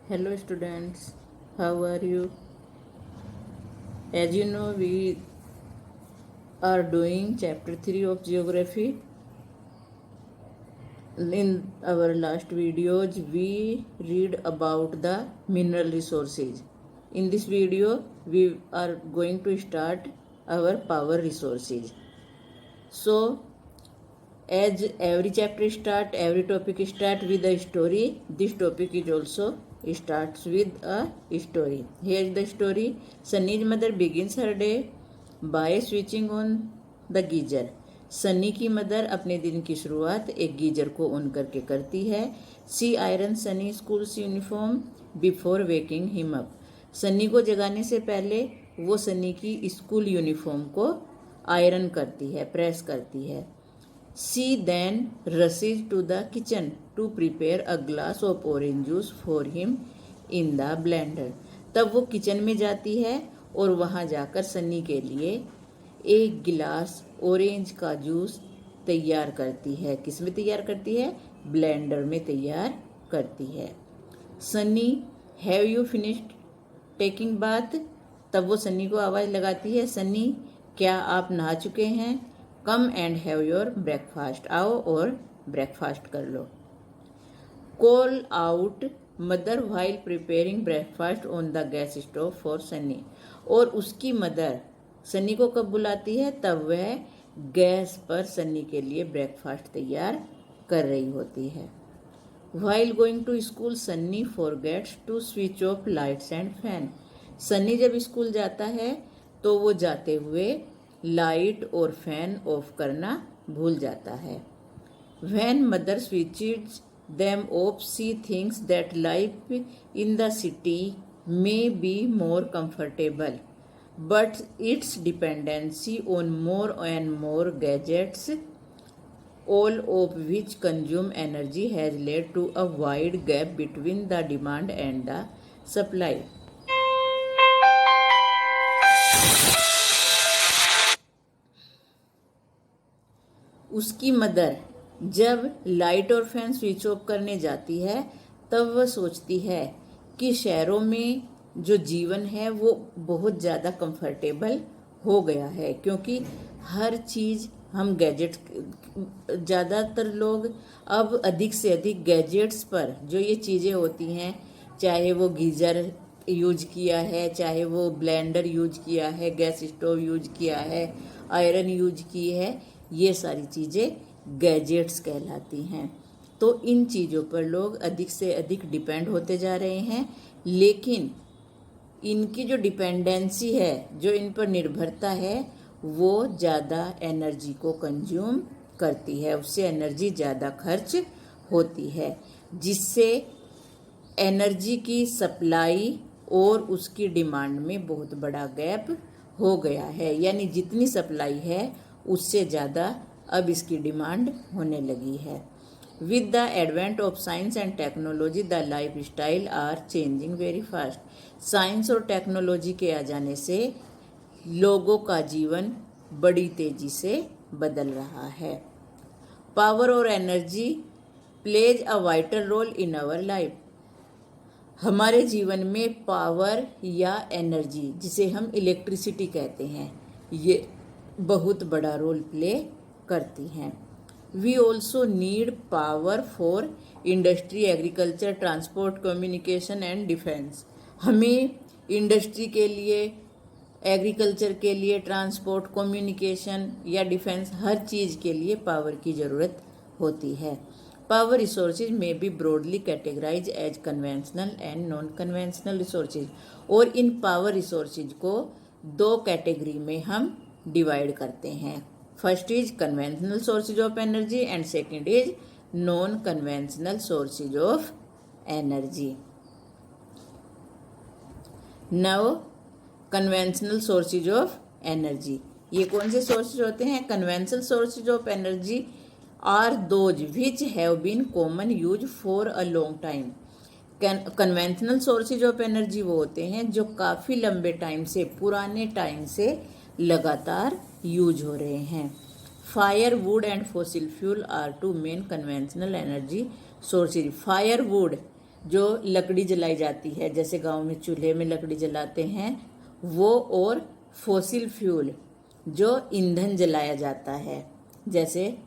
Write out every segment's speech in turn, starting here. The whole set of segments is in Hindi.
Hello students, how are you? As you know, we are doing chapter 3 of geography. In our last videos, we read about the mineral resources. In this video, we are going to start our power resources. So, as every chapter start, every topic start with a story. This topic is also starts with a story. Here is the story. Sunny's mother begins her day by switching on the geyser. Sunny की मदर अपने दिन की शुरुआत एक गीजर को ऑन करके करती है. She iron Sunny schools uniform before waking him up. Sunny को जगाने से पहले वो सन्नी की स्कूल यूनिफॉर्म को आयरन करती है, प्रेस करती है. She then rushes to the kitchen to prepare a glass of orange juice for him in the blender. तब वो किचन में जाती है और वहाँ जाकर सन्नी के लिए एक गिलास ऑरेंज का जूस तैयार करती है. किस में तैयार करती है? ब्लेंडर में तैयार करती है. Sunny, have you finished taking bath? तब वो सन्नी को आवाज़ लगाती है, सन्नी क्या आप नहा चुके हैं? Come and have your breakfast. आओ और ब्रेकफास्ट कर लो. Call out mother while preparing breakfast on the gas stove for Sunny. और उसकी मदर सन्नी को कब बुलाती है? तब वह गैस पर सन्नी के लिए ब्रेकफास्ट तैयार कर रही होती है. While going to school Sunny forgets to switch off lights and fan. Sunny जब स्कूल जाता है तो वो जाते हुए लाइट और फैन ऑफ करना भूल जाता है. When mother switches them off, she thinks that life in the city may be more comfortable, but its dependency on more and more gadgets, all of which consume energy, has led to a wide gap between the demand and the supply. उसकी मदर जब लाइट और फैन स्विच ऑफ करने जाती है तब वह सोचती है कि शहरों में जो जीवन है वो बहुत ज़्यादा कंफर्टेबल हो गया है, क्योंकि हर चीज़ हम गैजेट, ज़्यादातर लोग अब अधिक से अधिक गैजेट्स पर जो ये चीज़ें होती हैं, चाहे वो गीज़र यूज किया है, चाहे वो ब्लेंडर यूज किया है, गैस स्टोव यूज किया है, आयरन यूज की है, ये सारी चीज़ें गैजेट्स कहलाती हैं. तो इन चीज़ों पर लोग अधिक से अधिक डिपेंड होते जा रहे हैं, लेकिन इनकी जो डिपेंडेंसी है, जो इन पर निर्भरता है, वो ज़्यादा एनर्जी को कंज्यूम करती है, उससे एनर्जी ज़्यादा खर्च होती है, जिससे एनर्जी की सप्लाई और उसकी डिमांड में बहुत बड़ा गैप हो गया है. यानी जितनी सप्लाई है उससे ज़्यादा अब इसकी डिमांड होने लगी है. With the advent of science and technology the lifestyle are changing very fast. Science और टेक्नोलॉजी के आ जाने से लोगों का जीवन बड़ी तेजी से बदल रहा है. पावर और energy plays a vital role in our life. हमारे जीवन में पावर या एनर्जी, जिसे हम इलेक्ट्रिसिटी कहते हैं, ये बहुत बड़ा रोल प्ले करती हैं. We also need power for industry, agriculture, transport, communication and defence. हमें इंडस्ट्री के लिए, एग्रीकल्चर के लिए, ट्रांसपोर्ट, कम्युनिकेशन या डिफेंस, हर चीज़ के लिए पावर की ज़रूरत होती है. पावर रिसोर्सेज में be broadly categorise as conventional and non conventional resources. और इन पावर रिसोर्सेज को दो कैटेगरी में हम डिवाइड करते हैं. First is conventional sources of energy and second is non conventional sources of energy. Now conventional sources of energy, ये कौन से सोर्सेज होते हैं? Conventional sources of energy are those which have been common use for a long time. Conventional sources of energy वो होते हैं जो काफ़ी लंबे टाइम से, पुराने टाइम से लगातार यूज हो रहे हैं. Firewood and fossil fuel are two main conventional energy sources. Firewood जो लकड़ी जलाई जाती है, जैसे गांव में चूल्हे में लकड़ी जलाते हैं वो, और फॉसिल फ्यूल जो ईंधन जलाया जाता है, जैसे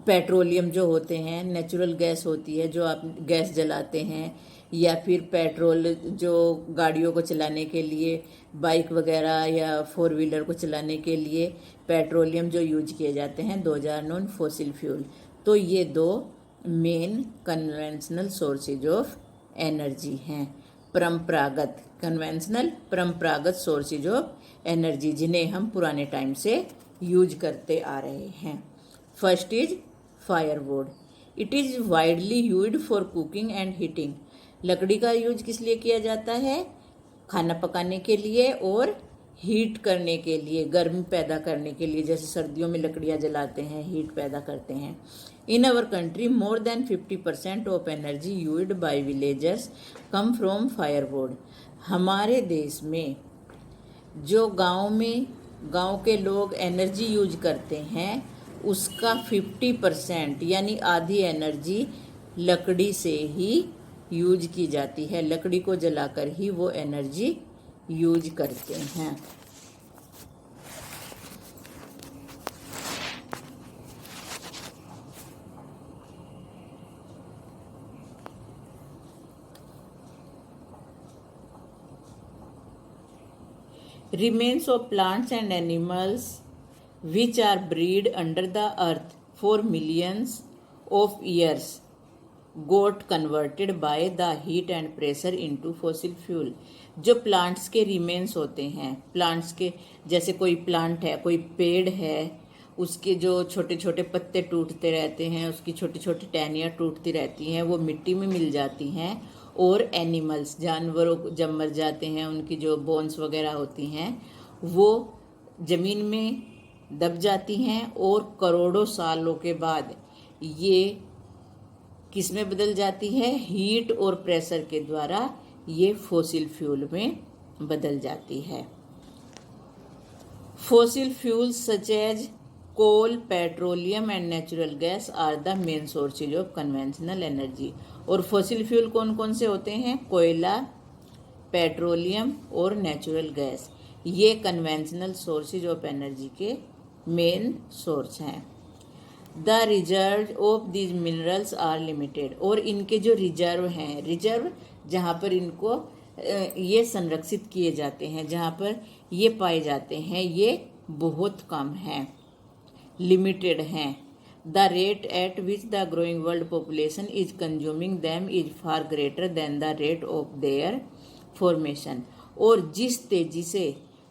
पेट्रोलियम जो होते हैं, नेचुरल गैस होती है जो आप गैस जलाते हैं, या फिर पेट्रोल जो गाड़ियों को चलाने के लिए, बाइक वगैरह या फोर व्हीलर को चलाने के लिए पेट्रोलियम जो यूज किए जाते हैं, those are non fossil fuel. तो ये दो main conventional sources of energy हैं, परंपरागत कन्वेंशनल परंपरागत सोर्सेज ऑफ एनर्जी, जिन्हें हम पुराने टाइम से यूज करते आ रहे हैं। First is firewood. It is widely used for cooking and heating. लकड़ी का यूज किस लिए किया जाता है? खाना पकाने के लिए और हीट करने के लिए, गर्मी पैदा करने के लिए, जैसे सर्दियों में लकड़ियाँ जलाते हैं, हीट पैदा करते हैं। In our country more than 50% of energy used by villagers come from firewood. हमारे देश में जो गांव के लोग एनर्जी यूज करते हैं उसका 50% यानी आधी एनर्जी लकड़ी से ही यूज की जाती है। लकड़ी को जलाकर ही वो एनर्जी यूज करते हैं। Remains of plants and animals which are buried under the earth for millions of years got converted by the heat and pressure into fossil fuel। जो प्लांट्स के रिमेन्स होते हैं, प्लांट्स के जैसे कोई प्लांट है, कोई पेड़ है, उसके जो छोटे छोटे पत्ते टूटते रहते हैं, उसकी छोटी छोटी टहनियाँ टूटती रहती हैं, वो मिट्टी में मिल जाती हैं, और एनिमल्स जानवरों जब मर जाते हैं उनकी जो बोन्स वगैरह होती हैं वो ज़मीन में दब जाती हैं, और करोड़ों सालों के बाद ये किस में बदल जाती है? हीट और प्रेशर के द्वारा ये फॉसिल फ्यूल में बदल जाती है। Fossil fuels such as coal, petroleum and natural gas are the main sources of conventional energy. और फॉसिल फ्यूल कौन कौन से होते हैं? कोयला, पेट्रोलियम और नेचुरल गैस। ये कन्वेंशनल सोर्सेज ऑफ एनर्जी के मेन सोर्स हैं। The reserve of these minerals are limited. और इनके जो रिजर्व हैं, रिजर्व जहाँ पर इनको ये संरक्षित किए जाते हैं, जहाँ पर ये पाए जाते हैं, ये बहुत कम हैं, लिमिटेड हैं। The rate at which the growing world population is consuming them is far greater than the rate of their formation. और जिस तेजी से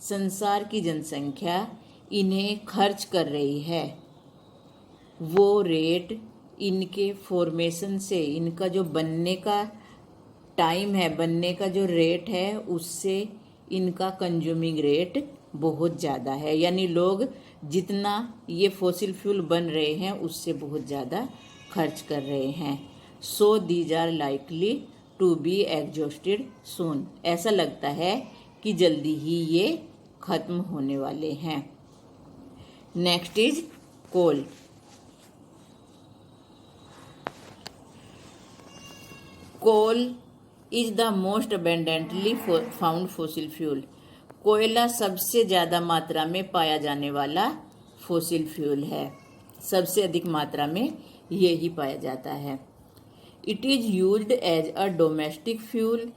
संसार की जनसंख्या इन्हें खर्च कर रही है, वो रेट इनके फॉर्मेशन से, इनका जो बनने का टाइम है, बनने का जो रेट है, उससे इनका कंज्यूमिंग रेट बहुत ज़्यादा है। यानी लोग जितना ये फॉसिल फ्यूल बन रहे हैं उससे बहुत ज़्यादा खर्च कर रहे हैं। So these are likely to be exhausted soon. ऐसा लगता है कि जल्दी ही ये ख़त्म होने वाले हैं। Next is coal. Coal is the most abundantly found fossil fuel. कोयला सबसे ज़्यादा मात्रा में पाया जाने वाला फॉसिल फ्यूल है, सबसे अधिक मात्रा में ये ही पाया जाता है। It is used as a domestic fuel.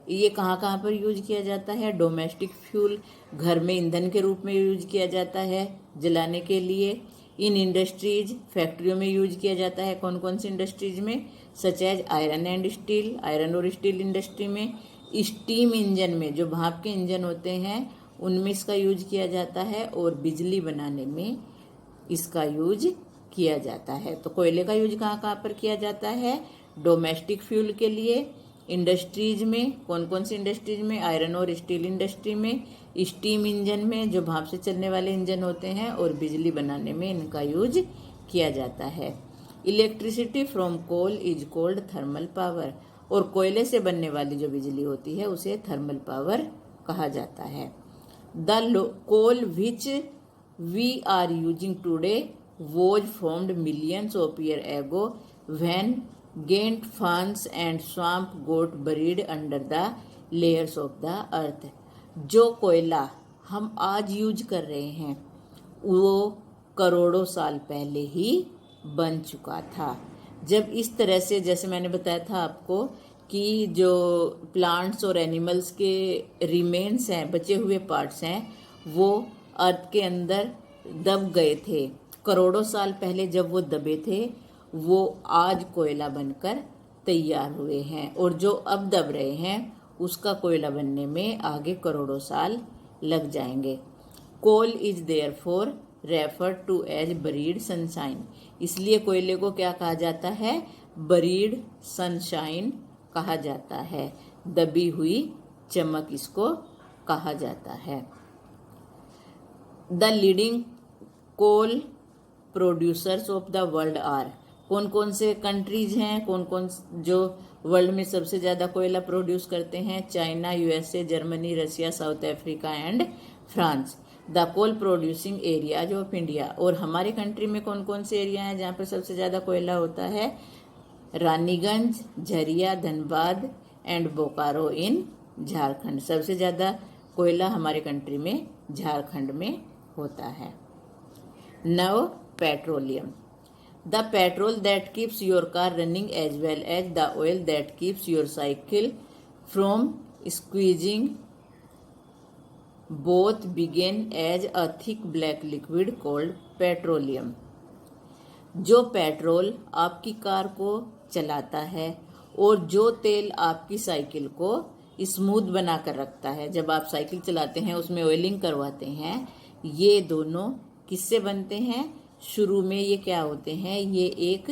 ये कहाँ कहाँ पर यूज किया जाता है? डोमेस्टिक फ्यूल, घर में ईंधन के रूप में यूज किया जाता है जलाने के लिए। इन इंडस्ट्रीज, फैक्ट्रियों में यूज किया जाता है। कौन कौन सी इंडस्ट्रीज में? Such as iron and steel, iron और स्टील इंडस्ट्री में। स्टीम इंजन में, जो भाप के इंजन होते हैं उनमें इसका यूज किया जाता है, और बिजली बनाने में इसका यूज किया जाता है। तो कोयले का यूज कहाँ कहाँ पर किया जाता है? डोमेस्टिक फ्यूल के लिए, इंडस्ट्रीज में। कौन कौन सी इंडस्ट्रीज में? आयरन और स्टील इंडस्ट्री में, स्टीम इंजन में, जो भाप से चलने वाले इंजन होते हैं, और बिजली बनाने में इनका यूज किया जाता है। Electricity from coal is called thermal power. और कोयले से बनने वाली जो बिजली होती है उसे थर्मल पावर कहा जाता है। The coal which we are using today was formed millions of year ago when gained ferns and swamp got buried under the layers of the earth। जो कोयला हम आज यूज कर रहे हैं वो करोड़ों साल पहले ही बन चुका था। जब इस तरह से, जैसे मैंने बताया था आपको कि जो प्लांट्स और एनिमल्स के रिमेन्स हैं, बचे हुए पार्ट्स हैं, वो अर्थ के अंदर दब गए थे। करोड़ों साल पहले जब वो दबे थे वो आज कोयला बनकर तैयार हुए हैं, और जो अब दब रहे हैं उसका कोयला बनने में आगे करोड़ों साल लग जाएंगे। Coal is therefore referred to as buried sunshine. इसलिए कोयले को क्या कहा जाता है? बरीड सनशाइन कहा जाता है। दबी हुई चमक इसको कहा जाता है। The leading coal producers of the world are. कौन कौन से कंट्रीज हैं, कौन कौन जो वर्ल्ड में सबसे ज़्यादा कोयला प्रोड्यूस करते हैं? China, USA, Germany, Russia, South Africa and France. The coal producing areas of India. और हमारे कंट्री में कौन कौन से एरिया हैं जहाँ पर सबसे ज़्यादा कोयला होता है? रानीगंज, झरिया, धनबाद एंड बोकारो इन झारखंड। सबसे ज़्यादा कोयला हमारे कंट्री में झारखंड में होता है। Now petroleum. The petrol that keeps your car running as well as the oil that keeps your cycle from squeezing both begin as a thick black liquid called petroleum. जो पेट्रोल आपकी कार को चलाता है और जो तेल आपकी साइकिल को स्मूथ बना कर रखता है, जब आप साइकिल चलाते हैं उसमें ऑयलिंग करवाते हैं, ये दोनों किससे बनते हैं? शुरू में ये क्या होते हैं? ये एक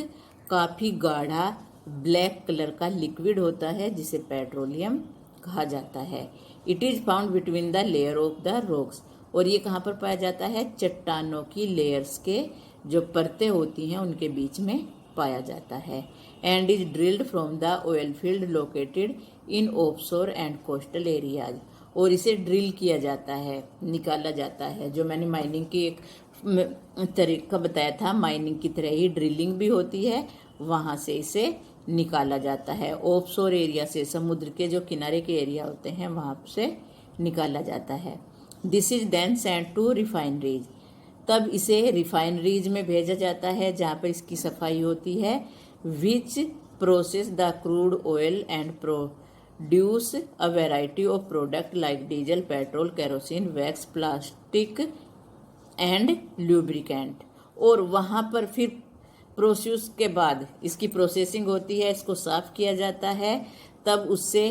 काफ़ी गाढ़ा ब्लैक कलर का लिक्विड होता है जिसे पेट्रोलियम कहा जाता है। It is found between the layer of the rocks. और ये कहाँ पर पाया जाता है? चट्टानों की लेयर्स के जो परतें होती हैं उनके बीच में पाया जाता है। And is drilled from the oil field located in offshore and coastal areas. और इसे ड्रिल किया जाता है, निकाला जाता है। जो मैंने माइनिंग की एक तरीका बताया था, माइनिंग की तरह ही ड्रिलिंग भी होती है, वहाँ से इसे निकाला जाता है। ऑफशोर एरिया से, समुद्र के जो किनारे के एरिया होते हैं वहाँ से निकाला जाता है। This is then sent to refineries. तब इसे रिफाइनरीज में भेजा जाता है जहाँ पर इसकी सफाई होती है। Which process the crude oil and produce a variety of product like diesel, petrol, kerosene, wax, plastic and lubricant. और वहाँ पर फिर प्रोसेस के बाद इसकी प्रोसेसिंग होती है, इसको साफ किया जाता है। तब उससे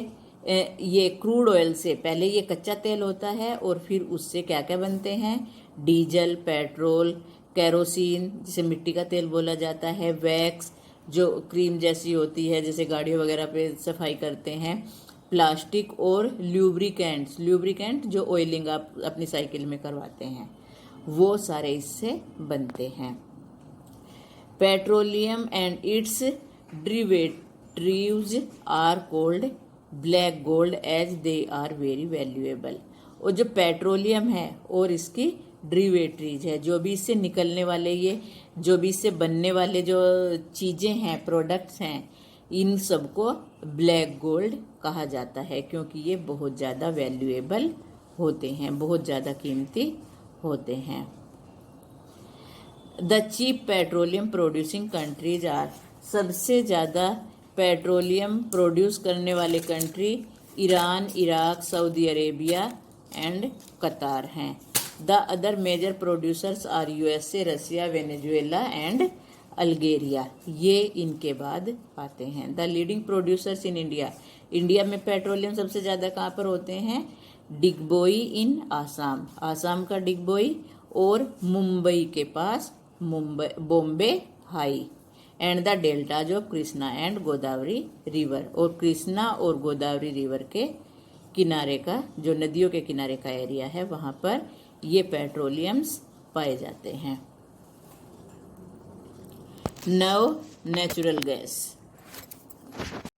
ये क्रूड ऑयल से, पहले ये कच्चा तेल होता है और फिर उससे क्या क्या बनते हैं? डीजल, पेट्रोल, केरोसिन जिसे मिट्टी का तेल बोला जाता है, वैक्स जो क्रीम जैसी होती है जैसे गाड़ियों वगैरह पे सफाई करते हैं, प्लास्टिक और ल्यूब्रिकेंट जो ऑयलिंग आप अपनी साइकिल में करवाते हैं, वो सारे इससे बनते हैं। Petroleum and its derivatives are called black gold as they are very valuable. और जो पेट्रोलियम है और इसकी डिरिवेटिव्स है, जो भी इससे निकलने वाले, ये जो भी इससे बनने वाले जो चीज़ें हैं, प्रोडक्ट्स हैं, इन सबको ब्लैक गोल्ड कहा जाता है क्योंकि ये बहुत ज़्यादा वैल्यूएबल होते हैं, बहुत ज़्यादा कीमती होते हैं। The cheap petroleum producing countries are. सबसे ज़्यादा पेट्रोलियम प्रोड्यूस करने वाले country Iran, Iraq, Saudi Arabia and Qatar हैं। The other major producers are USA, Russia, Venezuela and Algeria. ये इनके बाद आते हैं। The leading producers in India. India में पेट्रोलियम सबसे ज़्यादा कहाँ पर होते हैं? डिगबोई इन आसाम, आसाम का डिगबोई, और मुंबई के पास Bombay high, and the deltas of Krishna and Godavari river. और कृष्णा और गोदावरी रिवर के किनारे का, जो नदियों के किनारे का एरिया है, वहाँ पर ये पेट्रोलियम्स पाए जाते हैं। नव नेचुरल गैस।